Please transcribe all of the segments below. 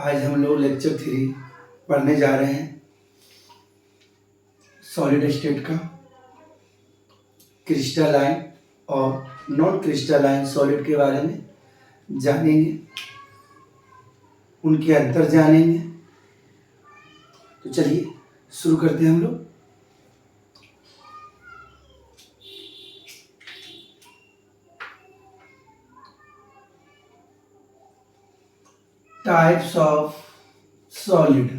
आज हम लोग लेक्चर 3 पढ़ने जा रहे हैं सॉलिड स्टेट का। क्रिस्टलाइन और नॉन क्रिस्टलाइन सॉलिड के बारे में जानेंगे, उनके अंतर जानेंगे। तो चलिए शुरू करते हैं हम लोग। Types of solid.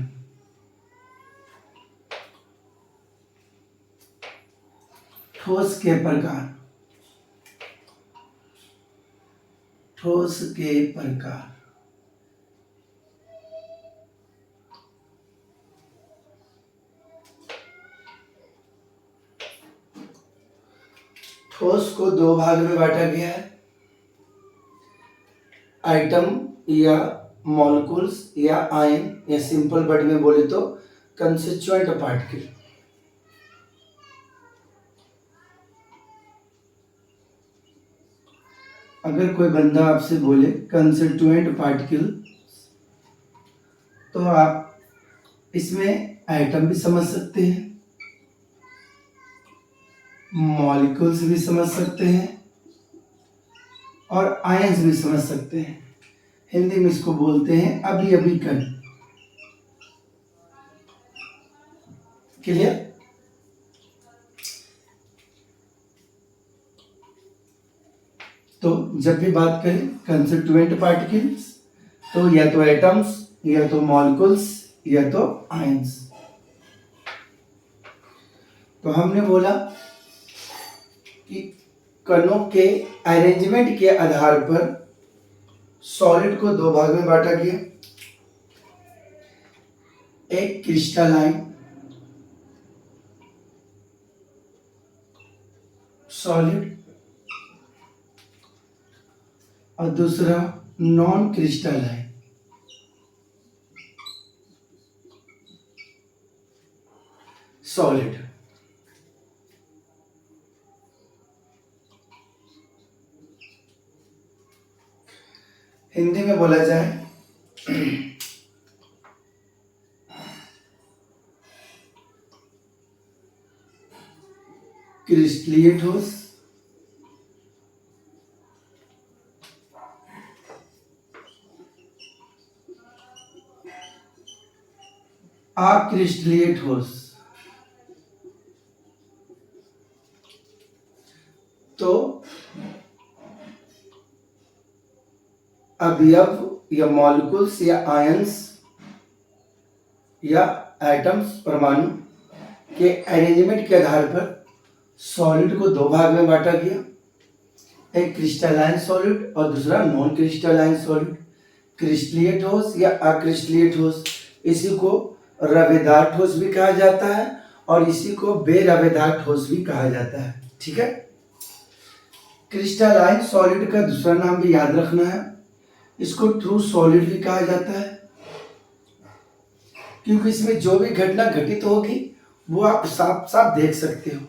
ठोस के प्रकार। ठोस के प्रकार। ठोस को दो भाग में बांटा गया है, आइटम या मॉलिक्यूल्स या आयन, या सिंपल वर्ड में बोले तो कंस्टिट्यूएंट पार्टिकल। अगर कोई बंदा आपसे बोले कंस्टिट्यूएंट पार्टिकल तो आप इसमें आइटम भी समझ सकते हैं, मॉलिक्यूल्स भी समझ सकते हैं और आयंस भी समझ सकते हैं। हिंदी में इसको बोलते हैं अभी अभी कण। क्लियर? तो जब भी बात करें कंस्टिट्यूएंट पार्टिकल्स तो या तो एटम्स या तो मॉलिक्यूल्स या तो आयंस। तो हमने बोला कि कणों के अरेंजमेंट के आधार पर सॉलिड को दो भाग में बांटा गया, एक क्रिस्टलाइन सॉलिड और दूसरा नॉन क्रिस्टलाइन। सॉलिड हिंदी में बोला जाए क्रिस्टलीय ठोस, अक्रिस्टलीय ठोस। तो अवयव या मॉलिक्यूल्स या आयंस या एटम्स परमाणु के अरेंजमेंट के आधार पर सॉलिड को दो भाग में बांटा गया, एक क्रिस्टलाइन सॉलिड और दूसरा नॉन क्रिस्टलाइन सॉलिड। क्रिस्टलीय ठोस या अक्रिस्टलीय ठोस, इसी को रवेदार ठोस भी कहा जाता है और इसी को बेरवेदार ठोस भी कहा जाता है। ठीक है? क्रिस्टलाइन सॉलिड का दूसरा नाम भी याद रखना है, इसको ट्रू सॉलिड भी कहा जाता है, क्योंकि इसमें जो भी घटना घटित होगी वो आप साफ साफ देख सकते हो।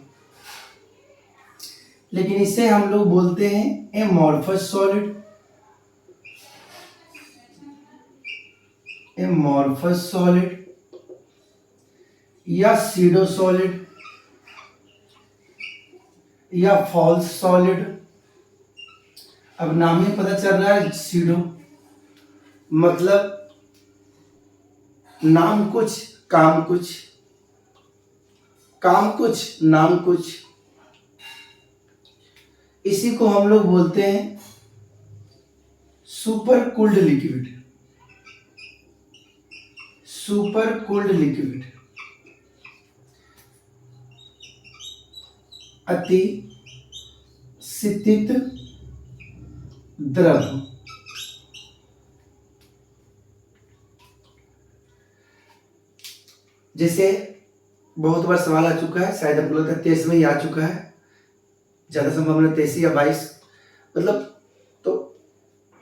लेकिन इसे हम लोग बोलते हैं एमॉर्फस सॉलिड। एमॉर्फस सॉलिड या सीडो सॉलिड या फॉल्स सॉलिड। अब नाम ही पता चल रहा है, सीडो मतलब नाम कुछ काम कुछ, काम कुछ नाम कुछ। इसी को हम लोग बोलते हैं super cooled liquid. Super cooled liquid अति शीतित द्रव। जैसे बहुत बार सवाल आ चुका है, शायद आपको लगता है 23 में ही आ चुका है, ज्यादा संभावना 23 या 22, मतलब तो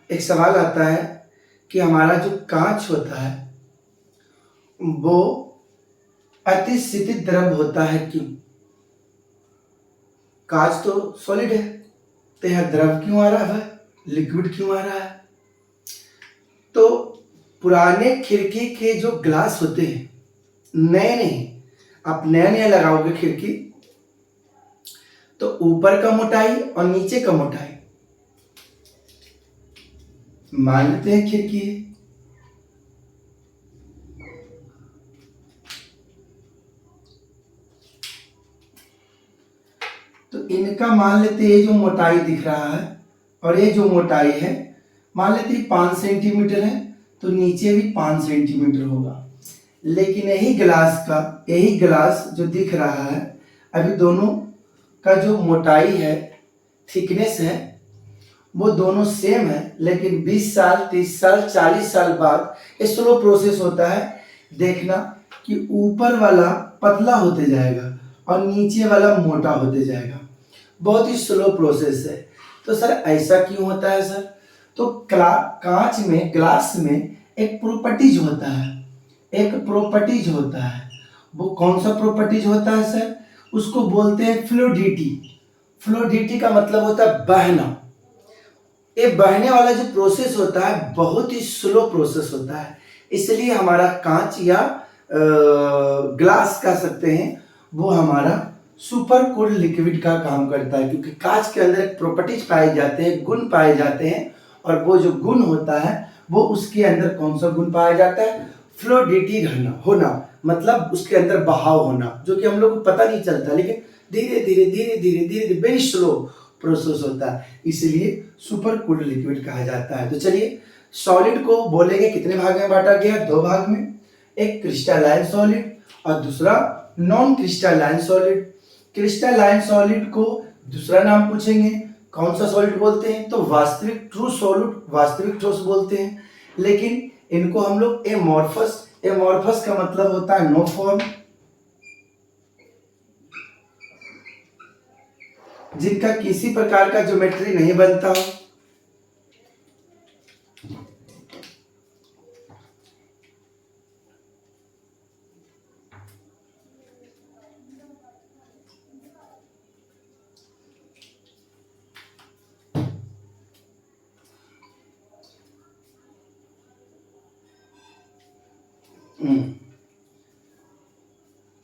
एक सवाल आता है कि हमारा जो कांच होता है वो अति शीतित द्रव होता है, क्यों? कांच तो सॉलिड है, तो यह द्रव क्यों आ रहा है, लिक्विड क्यों आ रहा है? तो पुराने खिड़की के जो ग्लास होते हैं, नए नहीं, आप नया नया लगाओगे खिड़की तो ऊपर का मोटाई और नीचे का मोटाई, मान लेते हैं खिड़की है, तो इनका मान लेते हैं ये जो मोटाई दिख रहा है और ये जो मोटाई है मान लेते हैं 5 सेंटीमीटर है, तो नीचे भी 5 सेंटीमीटर होगा। लेकिन यही ग्लास जो दिख रहा है, अभी दोनों का जो मोटाई है, थिकनेस है, वो दोनों सेम है, लेकिन 20 साल 30 साल 40 साल बाद ये स्लो प्रोसेस होता है। देखना कि ऊपर वाला पतला होते जाएगा और नीचे वाला मोटा होते जाएगा। बहुत ही स्लो प्रोसेस है। तो सर ऐसा क्यों होता है सर? तो कांच में, ग्लास में एक प्रॉपर्टीज होता है, वो कौन सा प्रॉपर्टीज होता है सर? उसको बोलते हैं फ्लूइडिटी। फ्लूइडिटी का मतलब होता है बहना। ये बहने वाला जो प्रोसेस होता है बहुत ही स्लो प्रोसेस होता है, इसलिए हमारा कांच या ग्लास कह सकते हैं, वो हमारा सुपर कूल्ड लिक्विड का काम करता है, क्योंकि कांच के अंदर प्रॉपर्टीज पाए जाते हैं, गुण पाए जाते हैं, और वो जो गुण होता है वो उसके अंदर कौन सा गुण पाया जाता है? फ्लूइडिटी होना, मतलब उसके अंदर बहाव होना, जो कि हम लोग को पता नहीं चलता, लेकिन धीरे धीरे धीरे धीरे धीरे धीरे वेरी स्लो प्रोसेस होता है, इसलिए सुपर कूल्ड लिक्विड कहा जाता है। तो चलिए, सॉलिड को बोलेंगे कितने भाग में बांटा गया? 2 भाग में, एक क्रिस्टलाइन सॉलिड और दूसरा non crystalline solid. Crystalline solid को दूसरा नाम पूछेंगे, कौन सा सॉलिड बोलते हैं? तो वास्तविक ट्रू सॉलिड, वास्तविक ठोस बोलते हैं, लेकिन इनको हम लोग एमॉर्फस का मतलब होता है नो फॉर्म, जिनका किसी प्रकार का ज्योमेट्री नहीं बनता हो।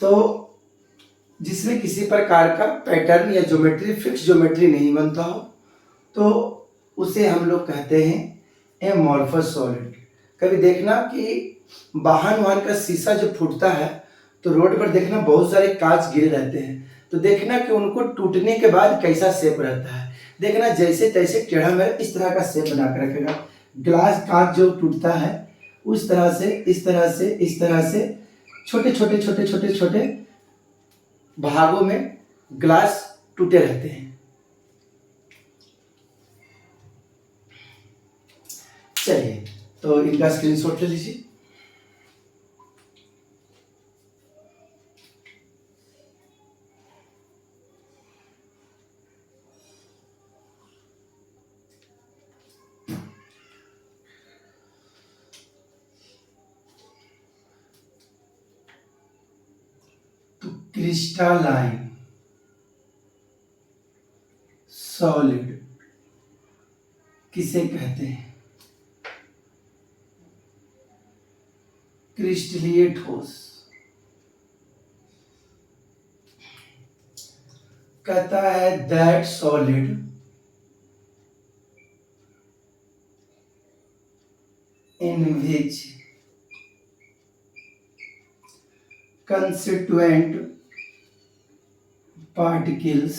तो जिसमें किसी प्रकार का पैटर्न या ज्योमेट्री, फिक्स ज्योमेट्री नहीं बनता हो, तो उसे हम लोग कहते हैं एमॉर्फस सॉलिड। कभी देखना कि वाहन का शीशा जो फूटता है, तो रोड पर देखना बहुत सारे कांच गिरे रहते हैं, तो देखना कि उनको टूटने के बाद कैसा शेप रहता है। देखना जैसे तैसे टेढ़ा मेढ़ा इस तरह का शेप बना कर रखेगा। ग्लास कांच जो टूटता है उस तरह से, इस तरह से छोटे छोटे छोटे छोटे छोटे भागों में ग्लास टूटे रहते हैं। चलिए, तो इनका स्क्रीनशॉट ले लीजिए। तो क्रिस्टलाइन सॉलिड किसे कहते हैं? क्रिस्टलीय ठोस। कहता है that solid in which constituent particles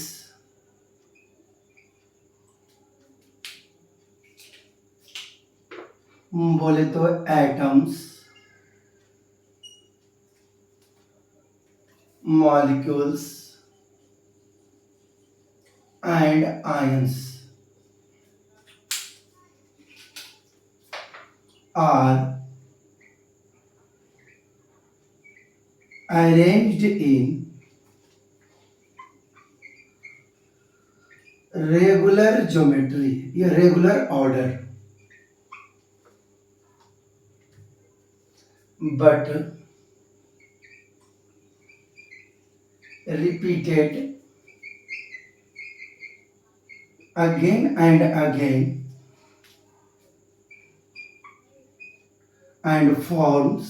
बोले तो atoms, molecules and ions are arranged in regular geometry या regular order, but repeated again and again and forms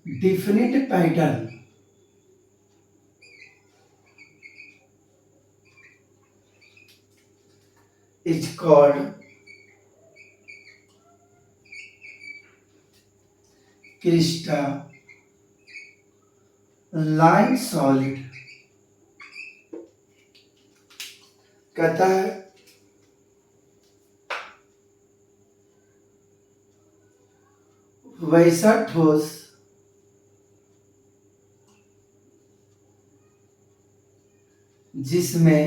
definite pattern is called crystalline solid। कहता है वैसा ठोस जिसमें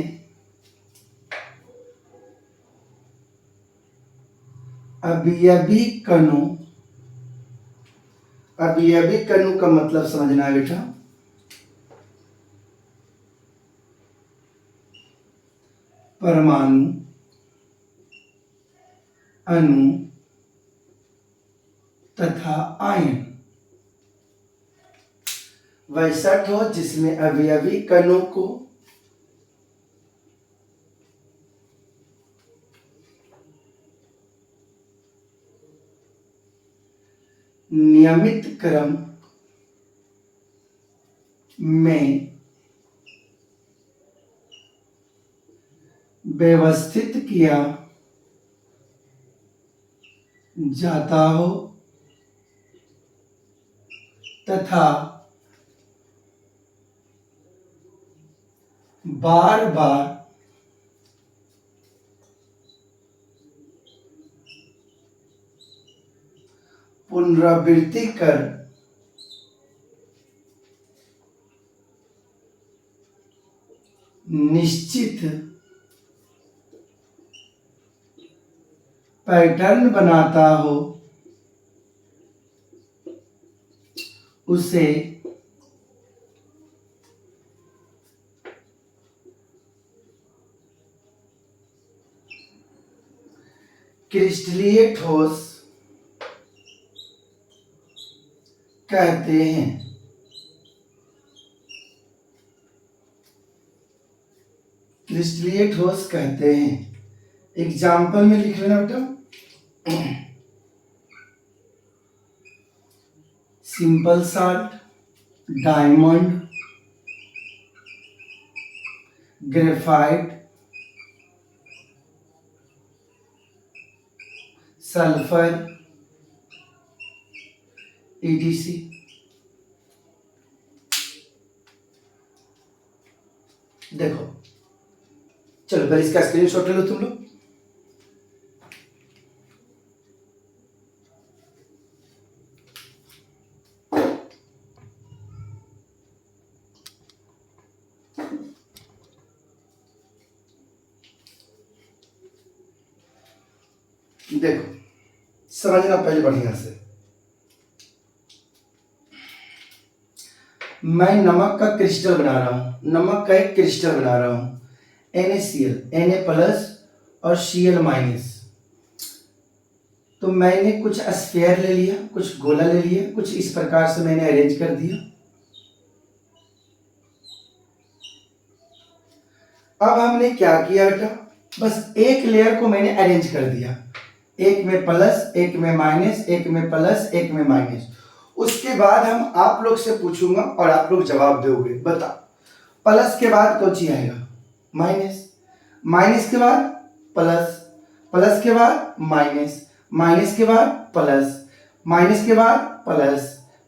अवयवी कणों, अवयवी कणों का मतलब समझना है बेटा, परमाणु, अणु तथा आयन। वैसा ठोस जिसमें अवयवी कणों को नियमित क्रम में व्यवस्थित किया जाता हो तथा बार बार पुनरावृत्ति कर निश्चित पैटर्न बनाता हो उसे क्रिस्टलीय ठोस कहते हैं। क्रिस्टलीय ठोस कहते हैं। एग्जाम्पल में लिख लेना बेटा, simple salt, diamond, graphite, sulphur, EDC। देखो चलो पहले इसका स्क्रीनशॉट ले लो तुम लोग। देखो समझना पहले बढ़िया से, मैं नमक का क्रिस्टल बना रहा हूं, नमक का एक क्रिस्टल बना रहा हूं, NaCl, Na प्लस और Cl माइनस। तो मैंने कुछ स्फीयर ले लिया, कुछ गोला ले लिया, कुछ इस प्रकार से मैंने अरेंज कर दिया। अब हमने क्या किया बेटा, बस एक लेयर को मैंने अरेंज कर दिया, एक में प्लस, एक में माइनस, एक में प्लस, एक में माइनस। उसके बाद हम आप लोग से पूछूंगा और आप लोग जवाब दोगे। बता, प्लस के बाद कौन सी आएगा? माइनस, माइनस के बाद प्लस, प्लस के बाद माइनस, माइनस के बाद प्लस, माइनस के बाद प्लस,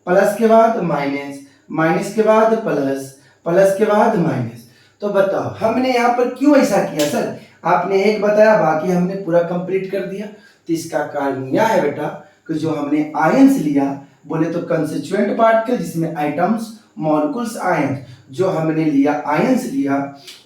प्लस के बाद माइनस, माइनस के बाद प्लस, प्लस के बाद माइनस। तो बताओ हमने यहाँ पर क्यों ऐसा किया सर? आपने एक बताया, बाकी हमने पूरा कंप्लीट कर दिया। तो इसका कारण यह है बेटा कि जो हमने आयंस लिया, बोले तो कंस्टिट्यूएंट पार्टिकल जिसमें आइटम्स, मॉलिक्यूल्स, आयंस, जो हमने लिया आयंस लिया,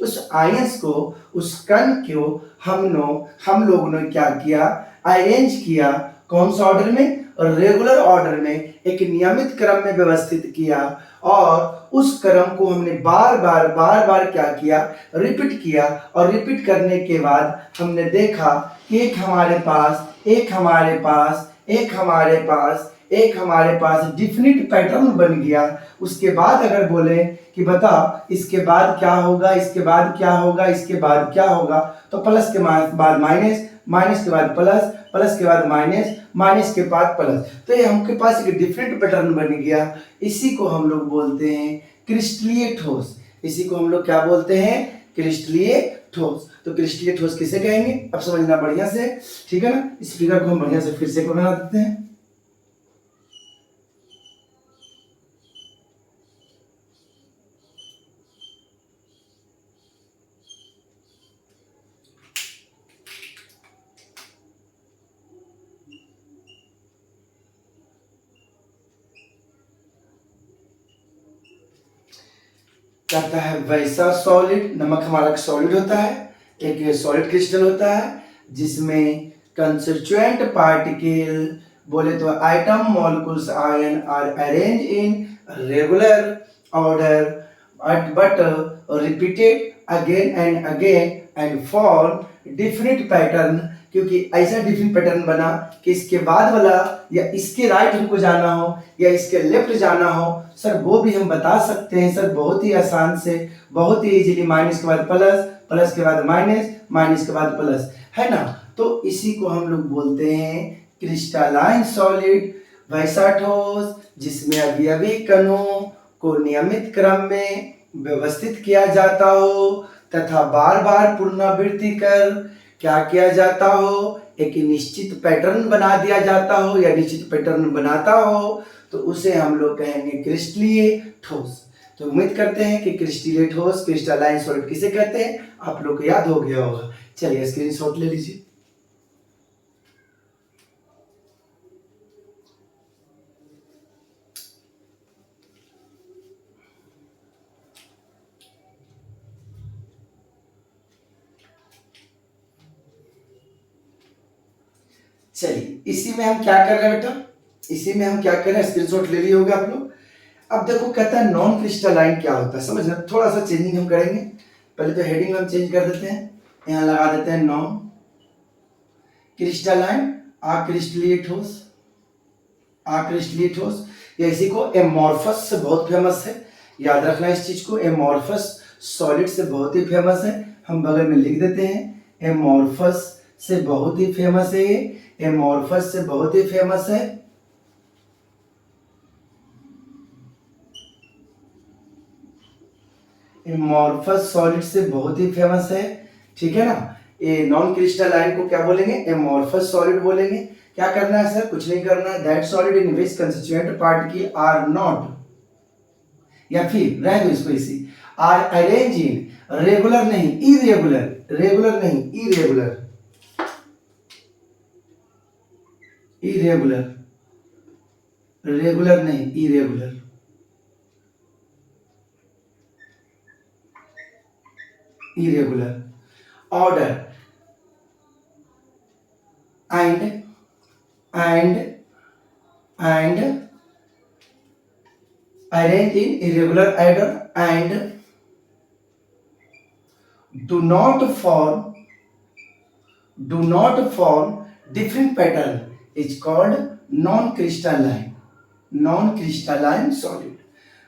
उस आयंस को, उस कण को हम लोगों ने क्या किया? अरेंज किया। कौन सा ऑर्डर में? रेगुलर ऑर्डर में, एक नियमित क्रम में व्यवस्थित किया। और उस क्रम को हमने बार बार क्या किया? रिपीट किया। और रिपीट करने के बाद हमने देखा कि एक हमारे पास, एक हमारे पास, एक हमारे पास, एक हमारे पास डिफिनिट पैटर्न बन गया। उसके बाद अगर बोले कि बता इसके बाद क्या होगा, इसके बाद क्या होगा, इसके बाद क्या होगा, तो प्लस के बाद माइनस, माइनस के बाद प्लस, प्लस के बाद माइनस, माइनस के बाद प्लस। तो ये हमके पास एक डिफरेंट पैटर्न बन गया। इसी को हम लोग बोलते हैं क्रिस्टलीय ठोस। इसी को हम लोग क्या बोलते हैं? क्रिस्टलीय ठोस। तो क्रिस्टलीय ठोस किसे कहेंगे अब समझना बढ़िया से, ठीक है ना। इस फिगर को हम बढ़िया से फिर से बना देते हैं। कहता है वैसा सॉलिड, नमक हमारा सॉलिड होता है, एक सॉलिड क्रिस्टल होता है जिसमें कंस्टिट्यूएंट पार्टिकल बोले तो atom molecules ion are arrange in regular order but repeated again and again and form different pattern. क्योंकि ऐसा डिफरेंट पैटर्न बना कि इसके बाद वाला या इसके राइट हमको जाना हो या इसके लेफ्ट जाना हो सर, वो भी हम बता सकते हैं सर बहुत ही आसान से, बहुत ही इजीली। माइनस के बाद प्लस, प्लस के बाद माइनस, माइनस के बाद प्लस, है ना। तो इसी को हम लोग बोलते हैं क्रिस्टलाइन सॉलिड, वैसा ठोस जिसमें अवयवी कणों को नियमित क्रम में व्यवस्थित किया जाता हो तथा बार बार पुनरावृत्ति कर क्या किया जाता हो, एक निश्चित पैटर्न बना दिया जाता हो या निश्चित पैटर्न बनाता हो, तो उसे हम लोग कहेंगे क्रिस्टलीय ठोस। तो उम्मीद करते हैं कि क्रिस्टलीय ठोस, क्रिस्टलाइन सॉलिड किसे कहते हैं आप लोग को याद हो गया होगा। चलिए स्क्रीनशॉट ले लीजिए। चलिए इसी में हम क्या कर रहे हैं बेटा, इसी में हम क्या कर रहे हैं, स्क्रीनशॉट ले लिए होगा आप लोग। अब देखो कहता है नॉन क्रिस्टलाइन क्या होता है, समझना। थोड़ा सा चेंजिंग हम करेंगे, पहले तो हेडिंग हम चेंज कर देते हैं, यहाँ लगा देते हैं नॉन क्रिस्टलाइन, अक्रिस्टलीय ठोस, अक्रिस्टलीय ठोस। या इसी को एमॉर्फस से बहुत फेमस है, याद रखना इस चीज को, एमॉर्फस सॉलिड से बहुत ही फेमस है। हम बगल में लिख देते हैं एमॉर्फस से बहुत ही फेमस है, ये एमॉर्फस से बहुत ही फेमस है। एमॉर्फस सॉलिड से बहुत ही फेमस है, ठीक है ना। ये नॉन क्रिस्टलाइन को क्या बोलेंगे, एमॉर्फस सॉलिड बोलेंगे। क्या करना है सर, कुछ नहीं करना है, that solid in which constituent particle are not, या फिर रह दो इसको इसी, आर अरेंज इन रेगुलर नहीं इरेगुलर, रेगुलर नहीं इरेगुलर, इरेगुलर, रेगुलर नहीं irregular, irregular order and arrange in irregular order and do not form different pattern is called non crystalline, non crystalline solid।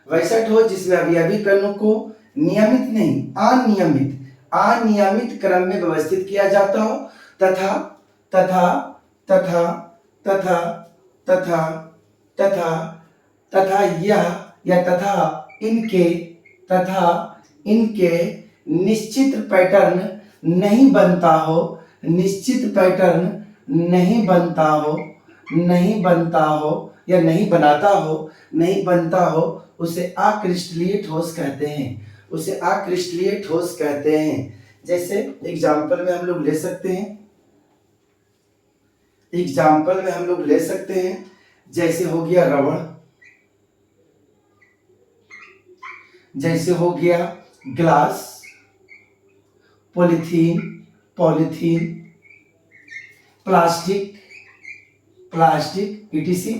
वैसा ठोस जिसमें अवयवी कणों को नियमित नहीं अनियमित, अनियमित क्रम में व्यवस्थित किया जाता हो तथा तथा तथा तथा तथा तथा तथा यह या तथा इनके निश्चित पैटर्न नहीं बनता हो, निश्चित पैटर्न नहीं बनता हो, नहीं बनता हो या नहीं बनाता हो, नहीं बनता हो, उसे अक्रिस्टलीय ठोस कहते हैं, उसे अक्रिस्टलीय ठोस कहते हैं। जैसे एग्जाम्पल में हम लोग ले सकते हैं, एग्जाम्पल में हम लोग ले सकते हैं, जैसे हो गया रबड़, जैसे हो गया glass, polythene, polythene, plastic, plastic etc..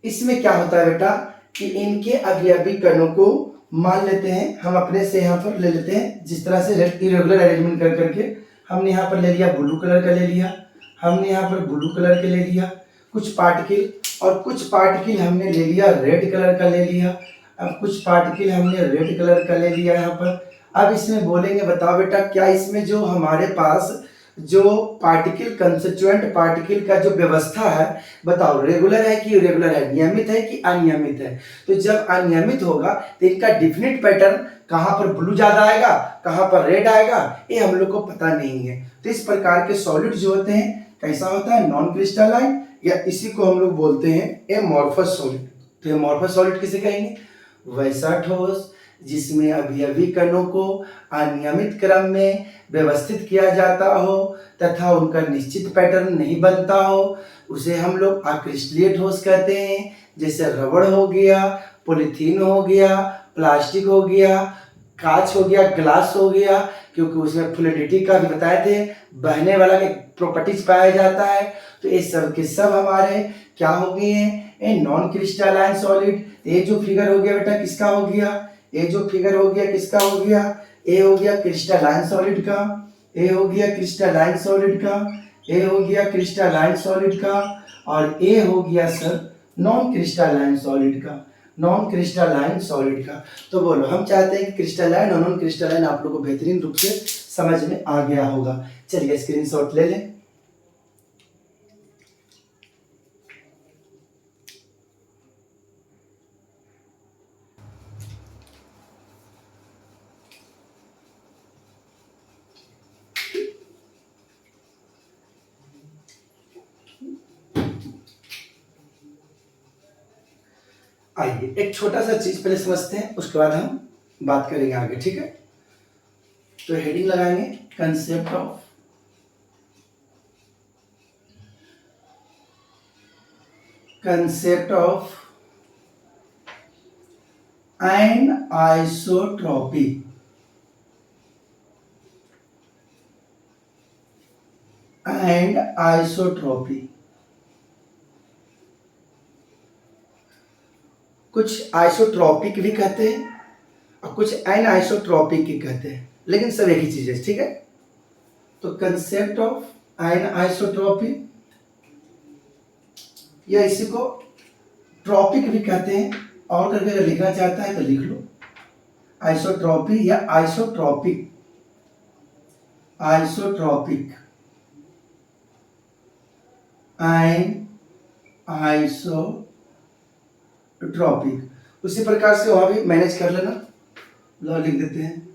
इसमें क्या होता है बेटा कि इनके अवयवी कणों को मान लेते हैं हम अपने से यहाँ पर ले लेते हैं, जिस तरह से इरेगुलर अरेंजमेंट कर करके हमने यहाँ पर ले लिया ब्लू कलर का ले लिया, हमने यहाँ पर ब्लू कलर का ले लिया, कुछ पार्टिकल, और कुछ पार्टिकल हमने ले लिया रेड कलर का ले लिया। अब कुछ पार्टिकल हमने रेड कलर का ले लिया यहाँ पर। अब इसमें बोलेंगे बताओ बेटा क्या इसमें जो हमारे पास जो पार्टिकल कंस्टिट्यूएंट पार्टिकल का जो व्यवस्था है, बताओ रेगुलर है कि इरेगुलर है, नियमित है कि अनियमित है। तो जब अनियमित होगा तो इनका डिफिनिट पैटर्न कहाँ पर ब्लू ज्यादा आएगा, कहाँ पर रेड आएगा, ये हम लोग को पता नहीं है। तो इस प्रकार के सॉलिड जो होते हैं कैसा होता है, नॉन क्रिस्टलाइन, या इसी को हम लोग बोलते हैं एमॉर्फस सॉलिड। तो एमॉर्फस सॉलिड किसे कहेंगे, वैसा ठोस जिसमें अवयवी कणों को अनियमित क्रम में व्यवस्थित किया जाता हो तथा उनका निश्चित पैटर्न नहीं बनता हो, उसे हम लोग अक्रिस्टलीय ठोस कहते हैं। जैसे रबड़ हो गया, पॉलीथीन हो गया, प्लास्टिक हो गया, कांच हो गया, ग्लास हो गया, क्योंकि उसमें फ्लूइडिटी का भी बताए थे, बहने वाला एक प्रॉपर्टीज पाया जाता है। तो ये सब के सब हमारे क्या हो गए हैं, ए नॉन क्रिस्टलाइन सॉलिड। ये जो फिगर हो गया बेटा किसका हो गया, ये जो फिगर हो गया किसका हो गया, ए हो गया क्रिस्टलाइन सॉलिड का, ए हो गया क्रिस्टलाइन सॉलिड का, ए हो गया क्रिस्टलाइन सॉलिड का, और ए हो गया सर नॉन क्रिस्टलाइन सॉलिड का, नॉन क्रिस्टलाइन सॉलिड का। तो बोलो हम चाहते हैं कि क्रिस्टलाइन और नॉन क्रिस्टलाइन आप लोगों को बेहतरीन रूप से समझ में आ गया होगा। चलिए स्क्रीनशॉट ले लें। आइए एक छोटा सा चीज पहले समझते हैं, उसके बाद हम बात करेंगे आगे, ठीक है। तो हेडिंग लगाएंगे concept of anisotropy. And isotropy, कुछ आइसोट्रॉपिक भी कहते हैं और कुछ एनाइसोट्रॉपिक भी कहते हैं, लेकिन सब एक ही चीज है, ठीक है। तो कंसेप्ट ऑफ एनाइसोट्रॉपी, या इसी को ट्रॉपिक भी कहते हैं, और करके अगर लिखना चाहता है तो लिख लो आइसोट्रॉपी या आइसोट्रॉपिक। आइसोट्रॉपिक एंड आइसोट्रॉपिक उसी प्रकार से वहां भी मैनेज कर लेना, लो लिख देते हैं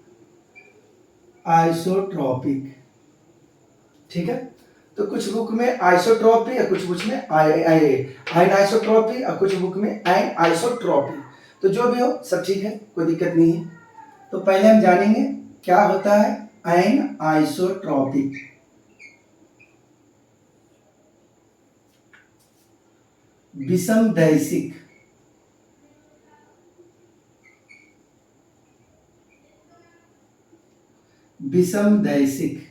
आइसोट्रॉपिक, ठीक है। तो कुछ बुक में आइसोट्रॉपी या कुछ बुक में आइसोट्रॉपी और कुछ बुक में आइसोट्रॉपी। तो जो भी हो सब ठीक है, कोई दिक्कत नहीं है। तो पहले हम जानेंगे क्या होता है एन आइसोट्रॉपिक। विषमदैशिक, विषमदैशिक,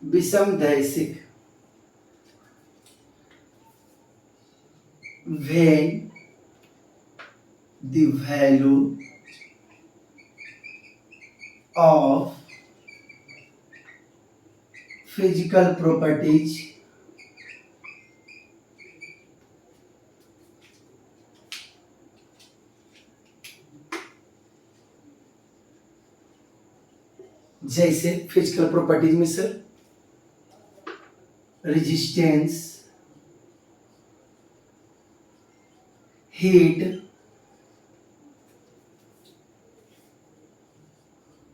विषमदैशिक when the value of physical properties जैसे फिजिकल प्रॉपर्टीज में sir resistance, heat,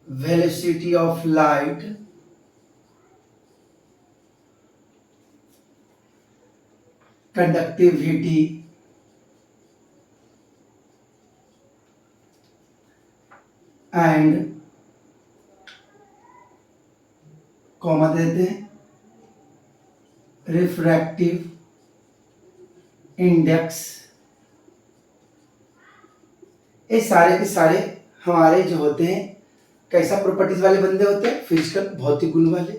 velocity of light, conductivity, and comma देते हैं रिफ्रैक्टिव इंडेक्स। ये सारे के सारे हमारे जो होते हैं कैसा प्रॉपर्टीज वाले बंदे होते हैं, फिजिकल भौतिक गुण वाले।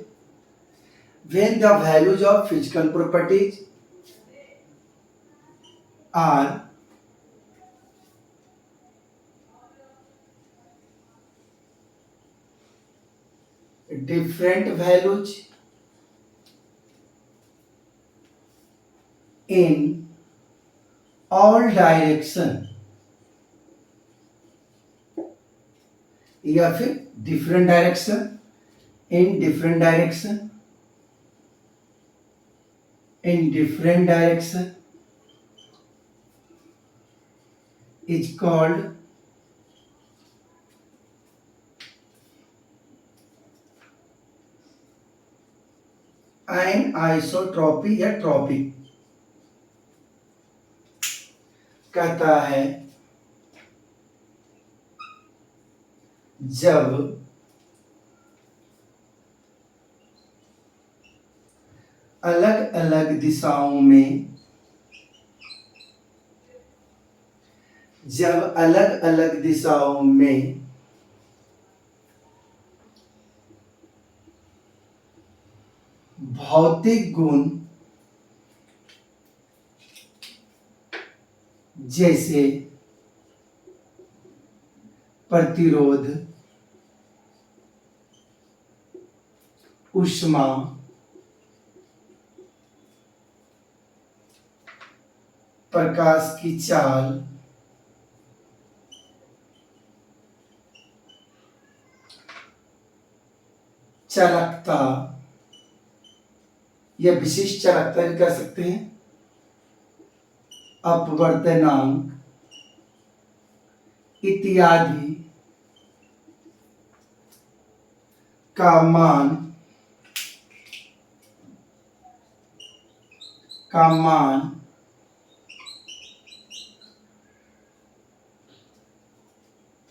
When the values of physical properties are different values in all direction, या फिर different direction, in different direction, in different direction is called anisotropy या ट्रॉपिक। कहता है जब अलग अलग दिशाओं में, जब अलग अलग दिशाओं में भौतिक गुण जैसे प्रतिरोध, ऊष्मा, प्रकाश की चाल, चालकता या विशिष्ट चालकता कह सकते हैं, अपवर्तनांक इत्यादि का मान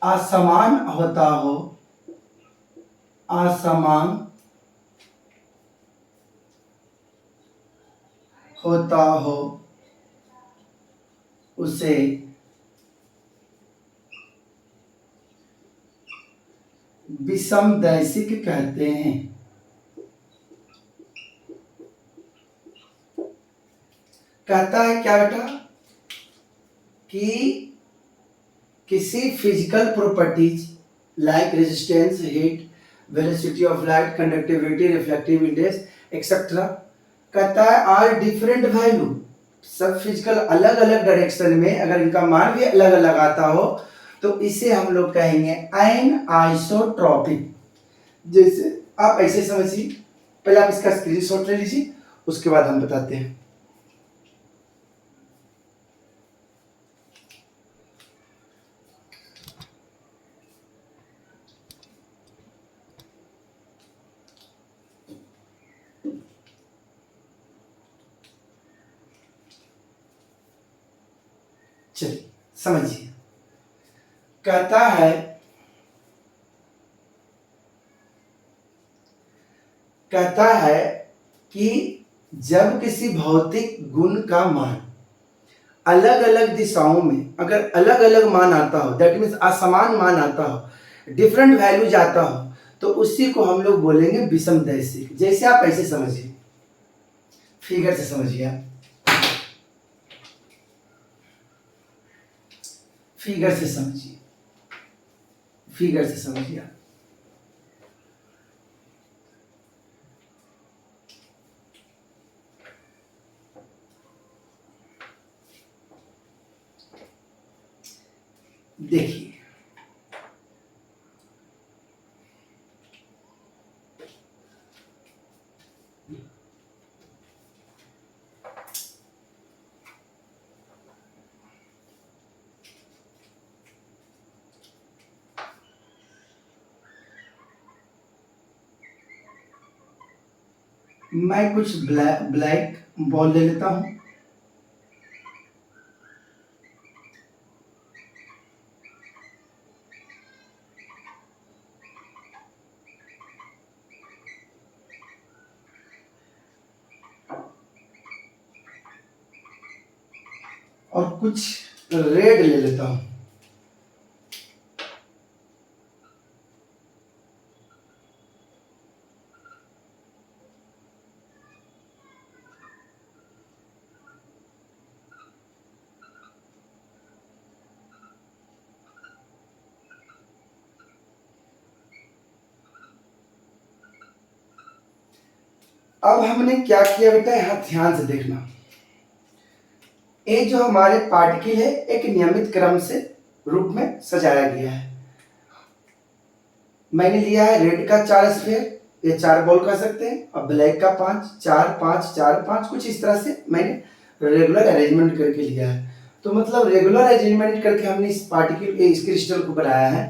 असमान होता हो उसे विषमदैशिक कहते हैं। कहता है क्या बेटा कि किसी physical properties like resistance, heat, velocity of light, conductivity, reflective index etcetera, कहता है आर डिफरेंट वैल्यू, सब फिजिकल अलग अलग डायरेक्शन में अगर इनका मान भी अलग अलग आता हो तो इसे हम लोग कहेंगे एनआइसोट्रॉपिक। जैसे आप ऐसे समझिए, पहले आप इसका स्क्रीनशॉट ले लीजिए, उसके बाद हम बताते हैं। चलिए समझिए, कहता है कि जब किसी भौतिक गुण का मान अलग अलग दिशाओं में अगर अलग अलग मान आता हो, दैट मीन्स असमान मान आता हो, डिफरेंट वैल्यूज आता हो, तो उसी को हम लोग बोलेंगे विषमदैशिक। जैसे आप ऐसे समझिए, फिगर से समझिए, आप फिगर से समझिए, फिगर से समझिए आप। देखिए मैं कुछ ब्लैक बॉल ले लेता हूं, और कुछ रेड ले लेता हूं। अब हमने क्या किया बेटा, यहां ध्यान से देखना। ये जो हमारे पार्टिकल है एक नियमित क्रम से रूप में सजाया गया है। मैंने लिया है रेड का 4 स्फीयर, ये 4 बॉल कह सकते हैं, और ब्लैक का 5, 4 5 4 5, कुछ इस तरह से मैंने रेगुलर अरेंजमेंट करके लिया है। तो मतलब रेगुलर अरेंजमेंट करके हमने इस पार्टिकल इस क्रिस्टल को बनाया है।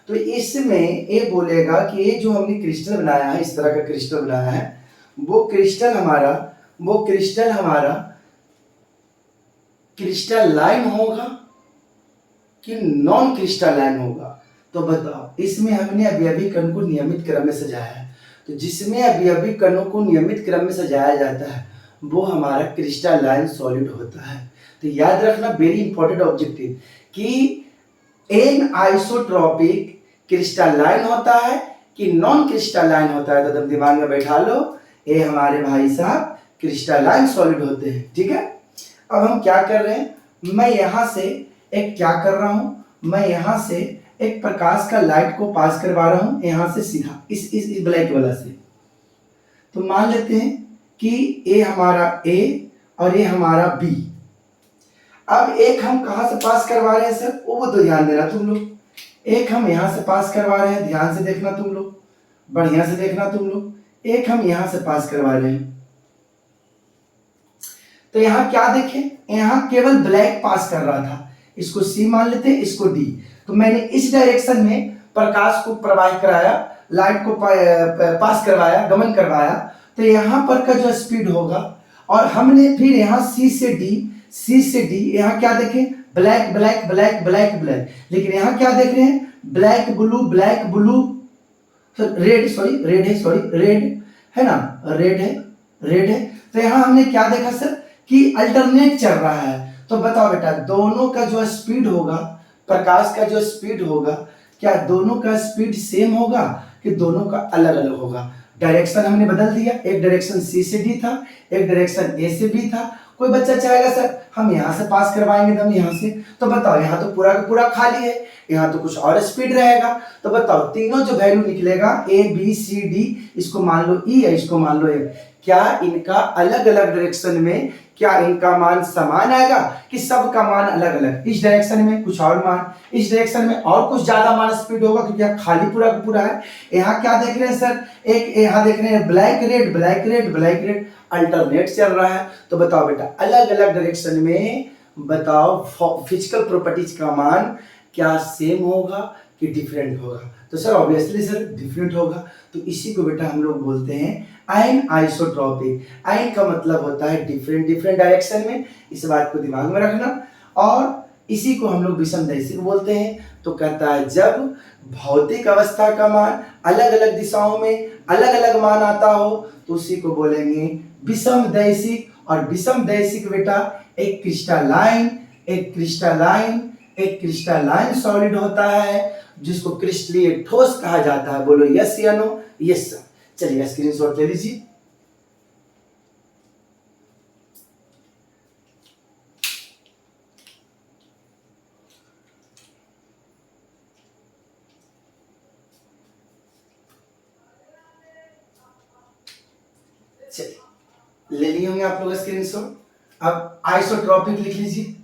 तो इसमें ये बोलेगा कि ये जो हमने क्रिस्टल बनाया है, इस तरह का क्रिस्टल बनाया है, वो क्रिस्टल हमारा क्रिस्टलाइन होगा कि नॉन क्रिस्टलाइन होगा। तो बताओ, इसमें हमने अवयवी कण को नियमित क्रम में सजाया है। तो जिसमें अवयवी कणों को नियमित क्रम में सजाया जाता है वो हमारा क्रिस्टलाइन सॉलिड होता है। तो याद रखना, वेरी इंपॉर्टेंट ऑब्जेक्टिव, कि एन आइसोट्रोपिक क्रिस्टलाइन होता है कि नॉन क्रिस्टलाइन होता है। तो तुम दिमाग में बैठा लो, ये हमारे भाई साहब क्रिस्टलाइन सॉलिड होते हैं। ठीक है, अब हम क्या कर रहे हैं, मैं यहां से एक क्या कर रहा हूं, मैं यहां से एक प्रकाश का लाइट को पास करवा रहा हूं यहां से सीधा इस ब्लैक वाला से। तो मान लेते हैं कि ये हमारा ए और ये हमारा बी। अब एक हम कहां से पास करवा रहे हैं सर, वो तो ध्यान देना तुम लोग। एक हम यहां से पास करवा रहे हैं, ध्यान से देखना तुम लोग, बढ़िया से देखना तुम लोग। एक हम यहां से पास करवा रहे हैं। तो यहां क्या देखें, यहां केवल ब्लैक पास कर रहा था, इसको सी मान लेते हैं, इसको डी। तो मैंने इस डायरेक्शन में प्रकाश को प्रवाहित कराया, लाइट को पास करवाया, गमन करवाया। तो यहां पर का जो स्पीड होगा, और हमने फिर यहां सी से डी, यहां क्या देखें, black black black black black, लेकिन यहां क्या देख रहे हैं, ब्लैक ब्लू रेड है ना, रेड है। तो यहां हमने क्या देखा सर कि अल्टरनेट चल रहा है। तो बताओ बेटा, दोनों का जो स्पीड होगा, प्रकाश का जो स्पीड होगा, क्या दोनों का स्पीड सेम होगा कि दोनों का अलग अलग होगा? डायरेक्शन हमने बदल दिया, एक डायरेक्शन सी से डी था, एक डायरेक्शन ए से बी था। कोई बच्चा चाहेगा सर हम यहाँ से पास करवाएंगे दम यहाँ से, तो बताओ यहाँ तो पूरा का पूरा खाली है, यहाँ तो कुछ और स्पीड रहेगा। तो बताओ तीनों जो वैल्यू निकलेगा ए बी सी डी, इसको मान लो ई है, इसको मान लो ए, क्या इनका अलग अलग डायरेक्शन में क्या इनका मान समान आएगा कि सबका मान अलग अलग? इस डायरेक्शन में कुछ और मान, इस डायरेक्शन में और कुछ ज्यादा मान स्पीड होगा, क्योंकि यहाँ खाली पूरा का पूरा है। यहाँ क्या देख रहे हैं सर, एक यहाँ देख रहे हैं ब्लैक रेड अल्टरनेट चल रहा है। तो बताओ बेटा, अलग अलग डायरेक्शन में बताओ फिजिकल प्रॉपर्टीज का मान क्या सेम होगा कि डिफरेंट होगा? तो सर ऑब्वियसली सर डिफरेंट होगा। तो इसी को बेटा हम लोग बोलते हैं आयन आइसोट्रोपिक। आयन का मतलब होता है डिफरेंट डायरेक्शन में, इस बात को दिमाग में रखना। और इसी को हम लोग विषमदैशिक बोलते हैं। तो कहता है जब भौतिक अवस्था का मान अलग अलग दिशाओं में अलग अलग मान आता हो तो उसी को बोलेंगे विषमदैशिक। और विषमदैशिक बेटा एक क्रिस्टलाइन सॉलिड होता है जिसको क्रिस्टलीय ठोस कहा जाता है। बोलो यस या नो? Yes sir. चलिए स्क्रीनशॉट ले लीजिए। चलिए ले लिए होंगे आप लोग स्क्रीनशॉट। अब आइसोट्रोपिक लिख लीजिए,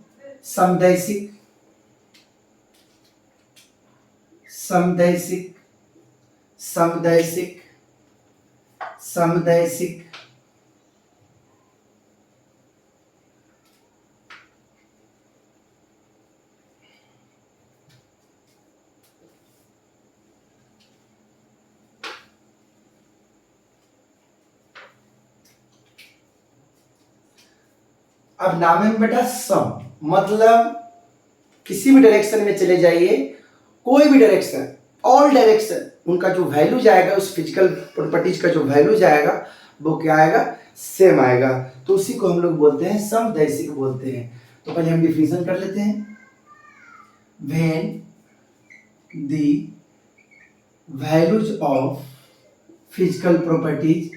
समदैशिक अब नाम है बेटा सम, मतलब किसी भी डायरेक्शन में चले जाइए, कोई भी डायरेक्शन, ऑल डायरेक्शन, उनका जो वैल्यू जाएगा, उस फिजिकल प्रॉपर्टीज का जो वैल्यू जाएगा वो क्या आएगा? सेम आएगा। तो उसी को हम लोग बोलते हैं समदैशिक बोलते हैं। तो पहले हम डिफिनेशन कर लेते हैं। When the values of physical properties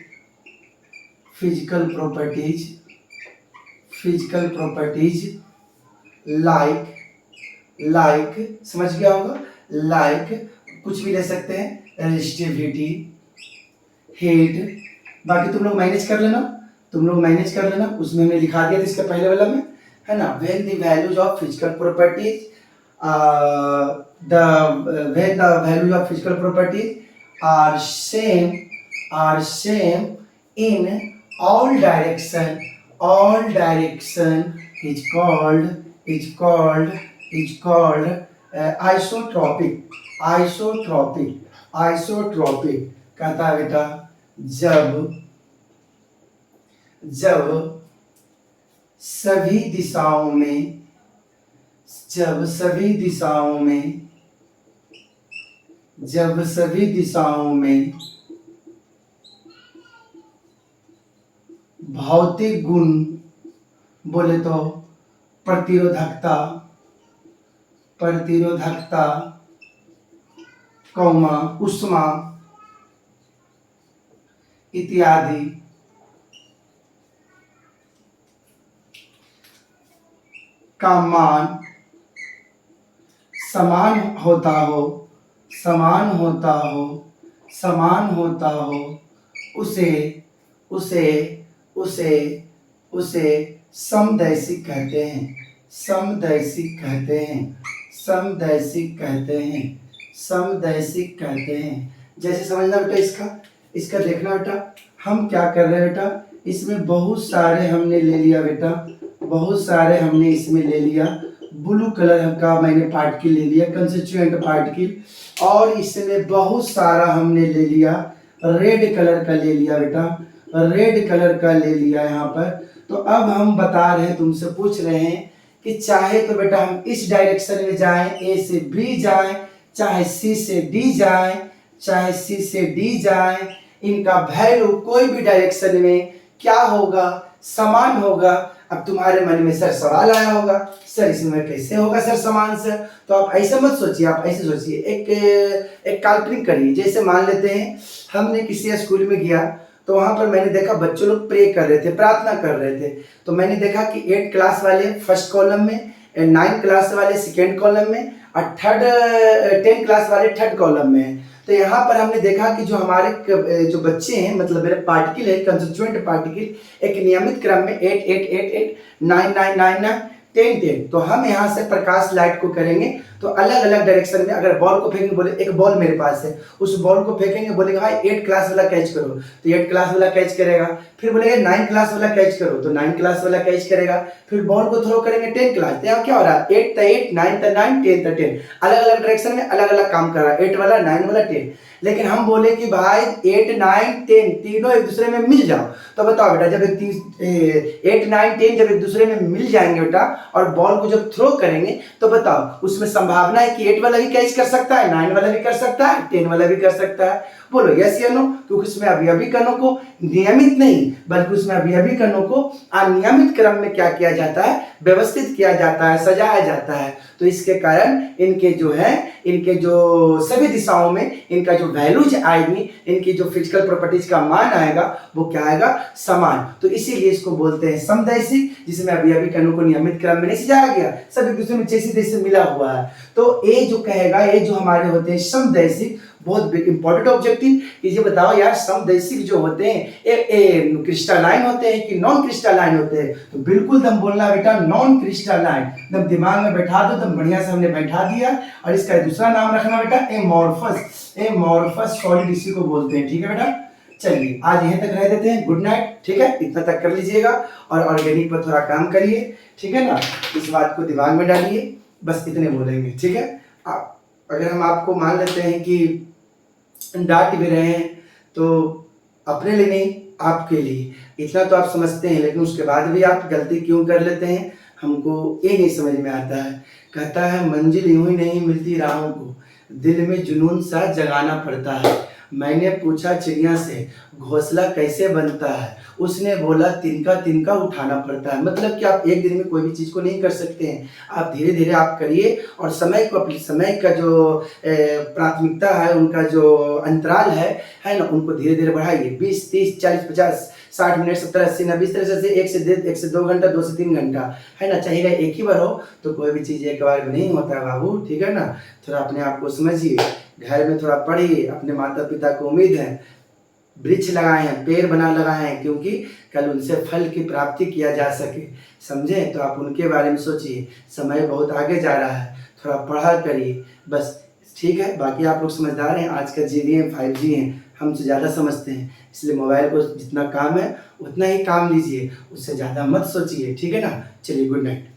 like समझ गया होगा, लाइक कुछ भी ले सकते हैं, रेजिस्टिविटी, हीट, बाकी तुम लोग मैनेज कर लेना, उसमें हमने लिखा दिया था इसके पहले वाला में, है ना, when the values of physical properties the when the values of physical properties are same in all direction is called isotropic कहता है बेटा जब जब सभी दिशाओं में जब सभी दिशाओं में भौतिक गुण बोले तो प्रतिरोधकता कौमा उष्मा इत्यादि का मान समान होता हो उसे समदैशिक कहते हैं। जैसे समझना बेटा, इसका देखना बेटा, हम क्या कर रहे हैं बेटा, इसमें बहुत सारे हमने ले लिया बेटा, इसमें ले लिया ब्लू कलर का मैंने पार्टिकल ले लिया कंस्टिट्यूएंट पार्टिकल, और इसमें बहुत सारा हमने ले लिया रेड कलर का ले लिया बेटा, यहाँ पर। तो अब हम बता रहे हैं, तुमसे पूछ रहे हैं कि चाहे तो बेटा हम इस डायरेक्शन में जाएं, ए से बी जाएं, चाहे सी से डी जाएं, इनका वैल्यू कोई भी डायरेक्शन में क्या होगा, समान होगा। अब तुम्हारे मन में सर सवाल आया होगा, सर इसमें कैसे होगा सर समान सर? तो आप ऐसे मत सोचिए, आप ऐसे सोचिए, एक काल्पनिक करिए। जैसे मान लेते हैं हमने किसी स्कूल में गया, तो वहां पर मैंने देखा बच्चों लोग प्रे कर रहे थे, प्रार्थना कर रहे थे। तो मैंने देखा कि 8 क्लास वाले फर्स्ट कॉलम में, 9 क्लास वाले सेकेंड कॉलम में, और 10 क्लास वाले थर्ड कॉलम में है। तो यहाँ पर हमने देखा कि जो हमारे जो बच्चे हैं, मतलब मेरे पार्टिकल है कंस्टिट्यूएंट पार्टिकल, एक नियमित क्रम में 8 8 8 8 9 9 9 9 10 10। तो हम यहाँ से प्रकाश लाइट को करेंगे, तो अलग अलग डायरेक्शन में अगर बॉल को फेंकेंगे, बोले एक बॉल मेरे पास है, उस बॉल को फेंकेंगे, बोलेगा भाई 8 क्लास वाला कैच करो, तो 8 क्लास वाला कैच करेगा। फिर बोलेगा 9 क्लास वाला कैच करो, तो 9 क्लास वाला कैच करेगा। फिर बॉल को थ्रो करेंगे 10 क्लास, तो यहाँ क्या हो रहा है, 8 था 8, 9 था 9, 10 था 10, अलग अलग डायरेक्शन में अलग अलग काम कर रहा है, 8 वाला 9 वाला 10। लेकिन हम बोले कि भाई 8 9 10 तीनों एक दूसरे में मिल जाओ, तो बताओ बेटा, जब 8 9 10 जब एक दूसरे में मिल जाएंगे बेटा, और बॉल को जब थ्रो करेंगे, तो बताओ उसमें संभावना है कि 8 वाला भी कैच कर सकता है, 9 वाला भी कर सकता है, 10 वाला भी कर सकता है। बोलो यस या नो? क्योंकि उसमें अभी कणों को नियमित नहीं, बल्कि उसमें अभी कणों को अनियमित क्रम में क्या किया जाता है, व्यवस्थित किया जाता है, सजाया जाता है। तो इसके कारण इनके जो सभी दिशाओं में इनका जो वैल्यूज आएगी, इनकी जो फिजिकल प्रॉपर्टीज का मान आएगा, वो क्या आएगा, समान। तो इसीलिए इसको बोलते हैं समदैशिक, जिसमें अभी कणों को नियमित क्रम में नहीं सजाया गया, सब एक दूसरे में जैसे मिला हुआ है। तो ये जो कहेगा, ये जो हमारे होते हैं समदैशिक, बहुत इंपॉर्टेंट ऑब्जेक्टिव। ये बताओ यार, समदैशिक जो होते हैं ये क्रिस्टलाइन होते हैं कि नॉन क्रिस्टलाइन होते हैं? तो बिल्कुल दम बोलना बेटा, नॉन क्रिस्टलाइन। दम दिमाग में बैठा दो, दम बढ़िया से हमने बैठा दिया। और इसका दूसरा नाम रखना बेटा एमॉर्फस सॉलिड, इसी को बोलते हैं। ठीक है बेटा, चलिए आज यहीं तक रह देते हैं। Good night. ठीक है, इतना तक कर लीजिएगा, और ऑर्गेनिक पर थोड़ा काम करिए। ठीक है ना, इस बात को दिमाग में डालिए, बस इतने बोलेंगे। ठीक है, अगर हम आपको मान लेते हैं कि डांट भी रहे हैं, तो अपने लिए नहीं, आपके लिए, इतना तो आप समझते हैं। लेकिन उसके बाद भी आप गलती क्यों कर लेते हैं, हमको ये नहीं समझ में आता है। कहता है मंजिल यूं ही नहीं मिलती राहों को, दिल में जुनून सा जगाना पड़ता है। मैंने पूछा चिड़िया से घोंसला कैसे बनता है, उसने बोला तिनका तिनका उठाना पड़ता है। मतलब कि आप एक दिन में कोई भी चीज़ को नहीं कर सकते हैं, आप धीरे धीरे आप करिए, और समय को, अपने समय का जो प्राथमिकता है, उनका जो अंतराल है ना, उनको धीरे धीरे बढ़ाइए। 20 30 40 50 60 मिनट 70 80 90 इस तरह से 1 से 2 घंटा, 2 से 3 घंटा, है ना। चाहिए एक ही बार हो, तो कोई भी चीज़ एक बार में नहीं होता बाबू। ठीक है ना, थोड़ा अपने आप को समझिए, घर में थोड़ा पढ़िए, अपने माता पिता को उम्मीद है वृक्ष लगाए हैं, पेड़ बना लगाए हैं, क्योंकि कल उनसे फल की प्राप्ति किया जा सके। समझे? तो आप उनके बारे में सोचिए। समय बहुत आगे जा रहा है, थोड़ा पढ़ा करिए बस। ठीक है, बाकी आप लोग समझदार हैं, आज का जीबी है 5G हैं, हमसे ज़्यादा समझते हैं, इसलिए मोबाइल को जितना काम है उतना ही काम लीजिए, उससे ज़्यादा मत सोचिए। ठीक है ना? चलिए, गुड नाइट।